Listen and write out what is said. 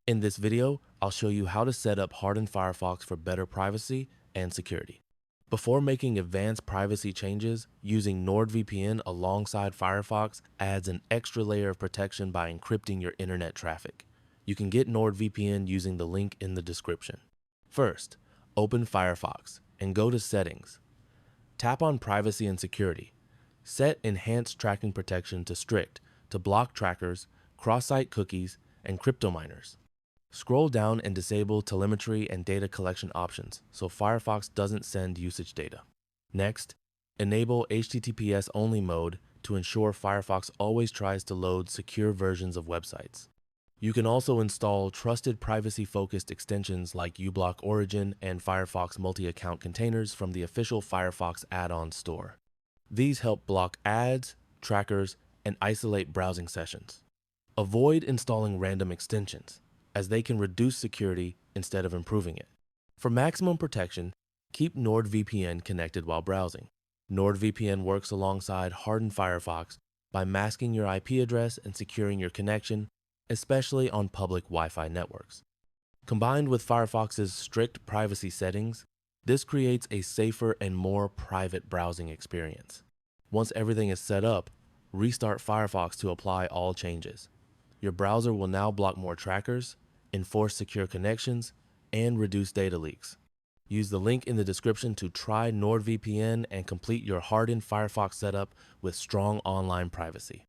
In this video, I'll show you how to set up Hardened Firefox for better privacy and security. Before making advanced privacy changes, using NordVPN alongside Firefox adds an extra layer of protection by encrypting your internet traffic. You can get NordVPN using the link in the description. First, open Firefox and go to Settings. Tap on Privacy and Security. Set Enhanced Tracking Protection to Strict to block trackers, cross-site cookies, and crypto miners. Scroll down and disable telemetry and data collection options so Firefox doesn't send usage data. Next, enable HTTPS only mode to ensure Firefox always tries to load secure versions of websites. You can also install trusted privacy-focused extensions like uBlock Origin and Firefox multi-account containers from the official Firefox add-ons store. These help block ads, trackers, and isolate browsing sessions. Avoid installing random extensions, as they can reduce security instead of improving it. For maximum protection, keep NordVPN connected while browsing. NordVPN works alongside Hardened Firefox by masking your IP address and securing your connection, especially on public Wi-Fi networks. Combined with Firefox's strict privacy settings, this creates a safer and more private browsing experience. Once everything is set up, restart Firefox to apply all changes. Your browser will now block more trackers, enforce secure connections, and reduce data leaks. Use the link in the description to try NordVPN and complete your hardened Firefox setup with strong online privacy.